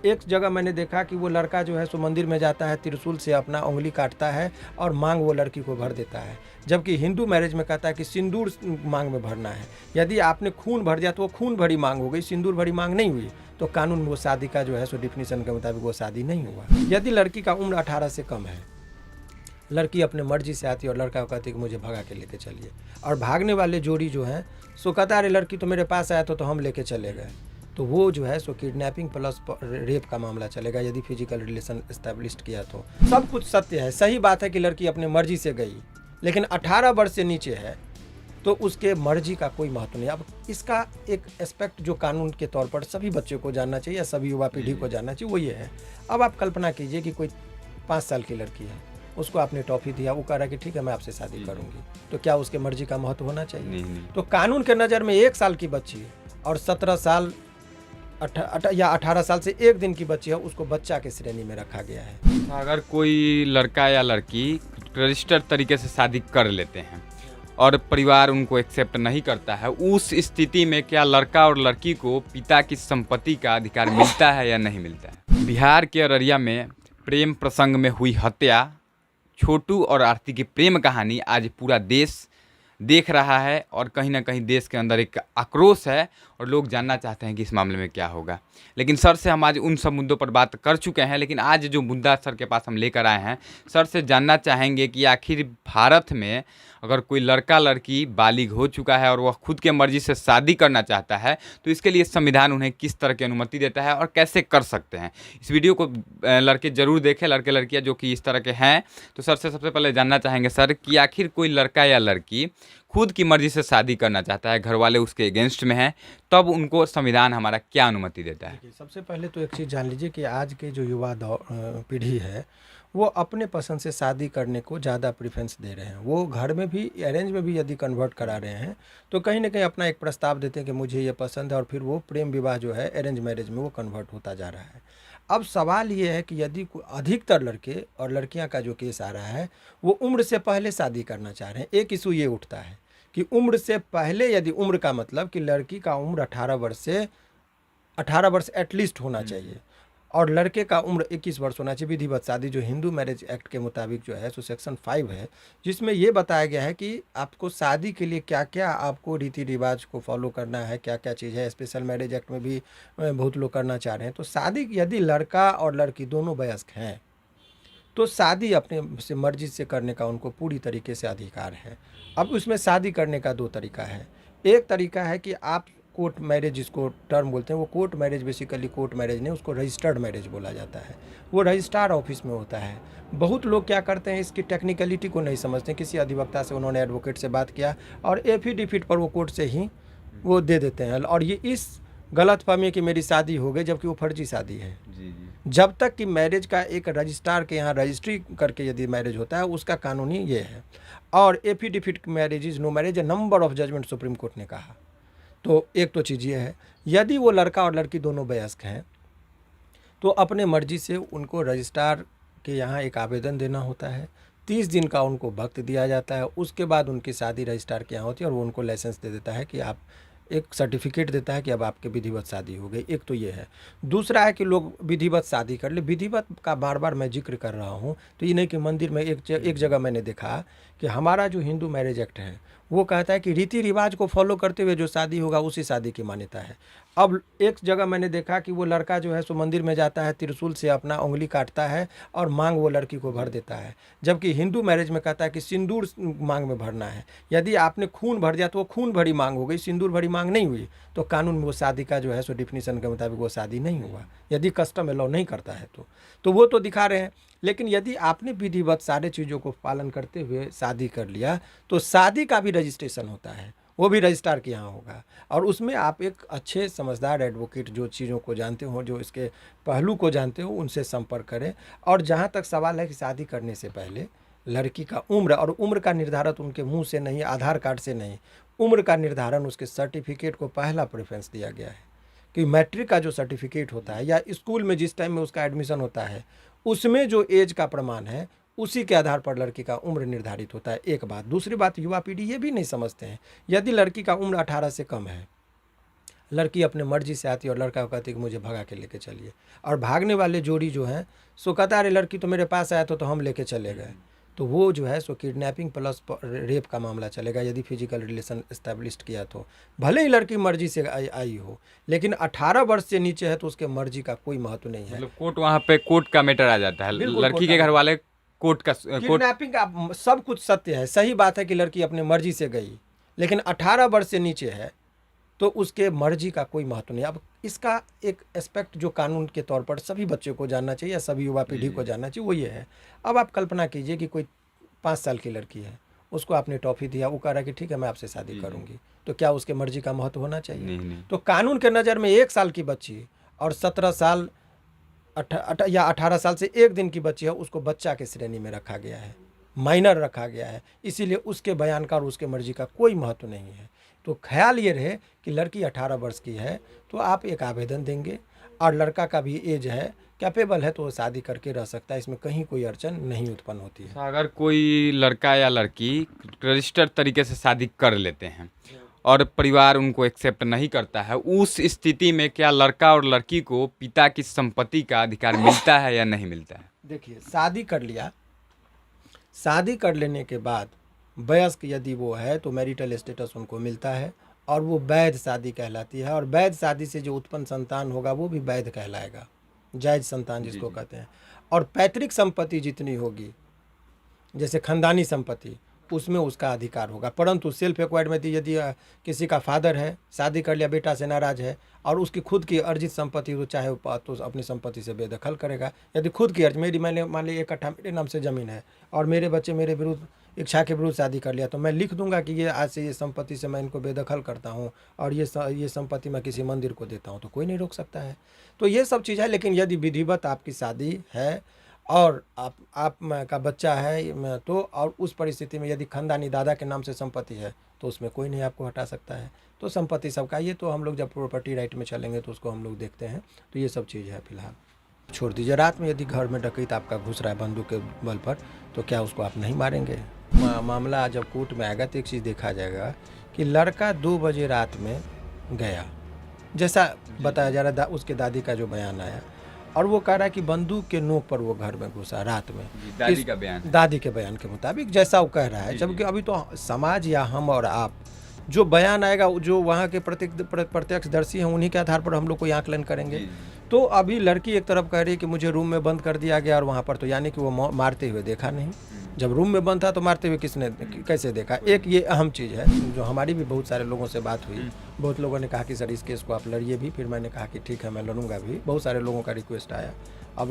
एक जगह मैंने देखा कि वो लड़का जो है सो मंदिर में जाता है, त्रिशूल से अपना उंगली काटता है और मांग वो लड़की को भर देता है। जबकि हिंदू मैरिज में कहता है कि सिंदूर मांग में भरना है। यदि आपने खून भर दिया तो वो खून भरी मांग हो गई, सिंदूर भरी मांग नहीं हुई। तो कानून वो शादी का जो है सो डिफिनीशन के मुताबिक वो शादी नहीं हुआ। यदि लड़की का उम्र 18 से कम है, लड़की अपने मर्जी से आती है और लड़का को कहती है कि मुझे भगा के लेके चलिए, और भागने वाले जोड़ी जो हैं सो कहता अरे लड़की तो मेरे पास आया तो हम लेके चले गए, तो वो जो है सो किडनैपिंग प्लस रेप का मामला चलेगा यदि फिजिकल रिलेशन एस्टेब्लिश किया तो। सब कुछ सत्य है, सही बात है कि लड़की अपने मर्जी से गई, लेकिन 18 वर्ष से नीचे है तो उसके मर्जी का कोई महत्व नहीं। अब इसका एक एस्पेक्ट जो कानून के तौर पर सभी बच्चों को जानना चाहिए या सभी युवा पीढ़ी को जानना चाहिए वो ये है। अब आप कल्पना कीजिए कि कोई 5 साल की लड़की है, उसको आपने टॉफी दिया, वो कह रहा है कि ठीक है मैं आपसे शादी करूंगी, तो क्या उसके मर्जी का महत्व होना चाहिए? नहीं। तो कानून के नज़र में 1 साल की बच्ची और 17 साल या 18 साल से 1 दिन की बच्ची है, उसको बच्चा के श्रेणी में रखा गया है। अगर कोई लड़का या लड़की रजिस्टर्ड तरीके से शादी कर लेते हैं और परिवार उनको एक्सेप्ट नहीं करता है, उस स्थिति में क्या लड़का और लड़की को पिता की संपत्ति का अधिकार मिलता है या नहीं मिलता है? बिहार के अररिया में प्रेम प्रसंग में हुई हत्या, छोटू और आरती की प्रेम कहानी आज पूरा देश देख रहा है और कहीं ना कहीं देश के अंदर एक आक्रोश है और लोग जानना चाहते हैं कि इस मामले में क्या होगा। लेकिन सर से हम आज उन सब मुद्दों पर बात कर चुके हैं, लेकिन आज जो मुद्दा सर के पास हम लेकर आए हैं, सर से जानना चाहेंगे कि आखिर भारत में अगर कोई लड़का लड़की बालिग हो चुका है और वह खुद के मर्जी से शादी करना चाहता है तो इसके लिए संविधान उन्हें किस तरह की अनुमति देता है और कैसे कर सकते हैं। इस वीडियो को लड़के जरूर देखें, लड़के लड़कियां जो कि इस तरह के हैं। तो सर से सबसे पहले जानना चाहेंगे सर कि आखिर कोई लड़का या लड़की खुद की मर्जी से शादी करना चाहता है, घर वाले उसके अगेंस्ट में हैं, तब उनको संविधान हमारा क्या अनुमति देता है? सबसे पहले तो एक चीज़ जान लीजिए कि आज के जो युवा पीढ़ी है वो अपने पसंद से शादी करने को ज़्यादा प्रेफरेंस दे रहे हैं। वो घर में भी अरेंज में भी यदि कन्वर्ट करा रहे हैं तो कहीं ना कहीं अपना एक प्रस्ताव देते हैं कि मुझे ये पसंद है, और फिर वो प्रेम विवाह जो है अरेंज मैरिज में वो कन्वर्ट होता जा रहा है। अब सवाल ये है कि यदि अधिकतर लड़के और लड़कियां का जो केस आ रहा है वो उम्र से पहले शादी करना चाह रहे हैं। एक इशू ये उठता है कि उम्र से पहले, यदि उम्र का मतलब कि लड़की का उम्र 18 वर्ष एटलीस्ट होना चाहिए और लड़के का उम्र 21 वर्ष होना चाहिए विधिवत शादी, जो हिंदू मैरिज एक्ट के मुताबिक जो है सो सेक्शन 5 है, जिसमें ये बताया गया है कि आपको शादी के लिए क्या क्या आपको रीति रिवाज को फॉलो करना है, क्या क्या चीज़ है। स्पेशल मैरिज एक्ट में भी बहुत लोग करना चाह रहे हैं। तो शादी यदि लड़का और लड़की दोनों वयस्क हैं तो शादी अपने से मर्जी से करने का उनको पूरी तरीके से अधिकार है। अब उसमें शादी करने का 2 तरीका है। एक तरीका है कि आप कोर्ट मैरिज, जिसको टर्म बोलते हैं, वो court marriage basically court marriage नहीं, उसको रजिस्टर्ड मैरिज बोला जाता है। वो रजिस्ट्रार ऑफिस में होता है। बहुत लोग क्या करते हैं, इसकी टेक्निकलिटी को नहीं समझते हैं। किसी अधिवक्ता से उन्होंने एडवोकेट से बात किया और एफिडेविट पर वो कोर्ट से ही वो दे देते हैं, और ये इस गलत फहमी कि मेरी शादी हो गई, जबकि वो फर्जी शादी है। जब तक कि मैरिज का एक रजिस्ट्रार के यहाँ रजिस्ट्री करके यदि मैरिज होता है उसका कानूनी ये है। और affidavit marriage is no marriage, number of judgment supreme court ने कहा। तो एक तो चीज़ ये है, यदि वो लड़का और लड़की दोनों वयस्क हैं तो अपने मर्जी से उनको रजिस्ट्रार के यहाँ एक आवेदन देना होता है। 30 दिन का उनको वक्त दिया जाता है। उसके बाद उनकी शादी रजिस्ट्रार के यहाँ होती है और वो उनको लाइसेंस दे देता है कि आप, एक सर्टिफिकेट देता है कि अब आपके विधिवत शादी हो गई। एक तो ये है। दूसरा है कि लोग विधिवत शादी कर ले। विधिवत का बार बार मैं जिक्र कर रहा हूँ तो ये नहीं कि मंदिर में एक जगह मैंने देखा कि हमारा जो हिंदू मैरिज एक्ट है वो कहता है कि रीति रिवाज को फॉलो करते हुए जो शादी होगा उसी शादी की मान्यता है। अब एक जगह मैंने देखा कि वो लड़का जो है सो मंदिर में जाता है, त्रिशूल से अपना उंगली काटता है और मांग वो लड़की को भर देता है। जबकि हिंदू मैरिज में कहता है कि सिंदूर मांग में भरना है। यदि आपने खून भर दिया तो वो खून भरी मांग हो गई, सिंदूर भरी मांग नहीं हुई। तो कानून में वो शादी का जो है सो डिफिनीशन के मुताबिक वो शादी नहीं हुआ, यदि कस्टम अलाउ नहीं करता है तो वो तो दिखा रहे हैं। लेकिन यदि आपने विधिवत सारे चीज़ों को पालन करते हुए शादी कर लिया तो शादी का भी रजिस्ट्रेशन होता है, वो भी रजिस्ट्रार के यहाँ होगा। और उसमें आप एक अच्छे समझदार एडवोकेट जो चीज़ों को जानते हो, जो इसके पहलू को जानते हो, उनसे संपर्क करें। और जहाँ तक सवाल है कि शादी करने से पहले लड़की का उम्र, और उम्र का निर्धारण उनके मुंह से नहीं, आधार कार्ड से नहीं, उम्र का निर्धारण उसके सर्टिफिकेट को पहला प्रेफरेंस दिया गया है कि मैट्रिक का जो सर्टिफिकेट होता है या स्कूल में जिस टाइम में उसका एडमिशन होता है उसमें जो एज का प्रमाण है उसी के आधार पर लड़की का उम्र निर्धारित होता है। एक बात। दूसरी बात, युवा पीढ़ी ये भी नहीं समझते हैं, यदि लड़की का उम्र 18 से कम है, लड़की अपने मर्जी से आती है और लड़का को कहती है कि मुझे भगा के लेके चलिए। और भागने वाले जोड़ी जो हैं सो कहता है, अरे लड़की तो मेरे पास आया तो हम लेके चले गए। तो वो जो है सो किडनैपिंग प्लस रेप का मामला चलेगा यदि फिजिकल रिलेशन एस्टेब्लिश किया तो। भले ही लड़की मर्जी से आई हो, लेकिन 18 वर्ष से नीचे है तो उसके मर्जी का कोई महत्व नहीं है। मतलब कोर्ट, वहाँ पे कोर्ट का मैटर आ जाता है, बिल्कुल लड़की कोर्ट के का घर वाले कोर्ट का कोर्ट। किडनैपिंग का सब कुछ सत्य है, सही बात है कि लड़की अपनी मर्जी से गई, लेकिन 18 वर्ष से नीचे है तो उसके मर्जी का कोई महत्व नहीं। अब इसका एक एस्पेक्ट जो कानून के तौर पर सभी बच्चों को जानना चाहिए या सभी युवा पीढ़ी को जानना चाहिए, वो ये है। अब आप कल्पना कीजिए कि कोई 5 साल की लड़की है, उसको आपने टॉफी दिया, वो कह रहा है कि ठीक है मैं आपसे शादी करूंगी, तो क्या उसके मर्जी का महत्व होना चाहिए? नहीं। तो कानून के नज़र में 1 साल की बच्ची और 17 साल या 18 साल से 1 दिन की बच्ची है, उसको बच्चा के श्रेणी में रखा गया है, माइनर रखा गया है। इसीलिए उसके बयान का और उसके मर्जी का कोई महत्व नहीं है। तो ख्याल ये रहे कि लड़की 18 वर्ष की है तो आप एक आवेदन देंगे, और लड़का का भी एज है, कैपेबल है, तो वो शादी करके रह सकता है, इसमें कहीं कोई अड़चन नहीं उत्पन्न होती है। अगर कोई लड़का या लड़की रजिस्टर्ड तरीके से शादी कर लेते हैं और परिवार उनको एक्सेप्ट नहीं करता है, उस स्थिति में क्या लड़का और लड़की को पिता की संपत्ति का अधिकार मिलता है या नहीं मिलता है? देखिए, शादी कर लिया, शादी कर लेने के बाद वयस्क यदि वो है तो मैरिटल स्टेटस उनको मिलता है, और वो वैध शादी कहलाती है। और वैध शादी से जो उत्पन्न संतान होगा वो भी वैध कहलाएगा, जायज संतान जिसको कहते हैं। और पैतृक संपत्ति जितनी होगी, जैसे खानदानी संपत्ति, उसमें उसका अधिकार होगा। परंतु सेल्फ एक्वायर्ड में यदि किसी का फादर है, शादी कर लिया, बेटा से नाराज है, और उसकी खुद की अर्जित संपत्ति, तो चाहे वो तो अपनी संपत्ति से बेदखल करेगा। यदि खुद की अर्ज, मेरी मैंने मान ली 1 कट्ठा मेरे नाम से ज़मीन है और मेरे बच्चे मेरे विरुद्ध इच्छा के विरुद्ध शादी कर लिया, तो मैं लिख दूंगा कि ये आज से ये संपत्ति से मैं इनको बेदखल करता हूँ और ये संपत्ति मैं किसी मंदिर को देता हूँ, तो कोई नहीं रोक सकता है। तो ये सब चीज़ है। लेकिन यदि विधिवत आपकी शादी है और आप का बच्चा है तो, और उस परिस्थिति में यदि खानदानी दादा के नाम से संपत्ति है तो उसमें कोई नहीं आपको हटा सकता है। तो संपत्ति सबका, ये तो हम लोग जब प्रॉपर्टी राइट में चलेंगे तो उसको हम लोग देखते हैं। तो ये सब चीज़ है। फिलहाल छोड़ दीजिए। रात में यदि घर में डकैत आपका घुस रहा है बंदूक के बल पर, तो क्या उसको आप नहीं मारेंगे? मामला जब कोर्ट में आएगा तो एक चीज़ देखा जाएगा कि लड़का 2 बजे रात में गया, जैसा बताया जा रहा है, उसके दादी का जो बयान आया, और वो कह रहा है कि बंदूक के नोक पर वो घर में घुसा रात में। दादी का बयान, दादी के बयान के मुताबिक जैसा वो कह रहा है। जबकि अभी तो समाज या हम और आप, जो बयान आएगा, जो वहाँ के प्रत्यक्षदर्शी हैं, उन्हीं के आधार पर हम लोग कोई आकलन करेंगे। तो अभी लड़की एक तरफ कह रही है कि मुझे रूम में बंद कर दिया गया, और वहाँ पर तो यानी कि वो मारते हुए देखा नहीं। जब रूम में बंद था तो मारते हुए किसने कैसे देखा? एक ये अहम चीज़ है जो हमारी भी बहुत सारे लोगों से बात हुई। बहुत लोगों ने कहा कि सर इस केस को आप लड़िए भी, फिर मैंने कहा कि ठीक है मैं लड़ूंगा भी। बहुत सारे लोगों का रिक्वेस्ट आया।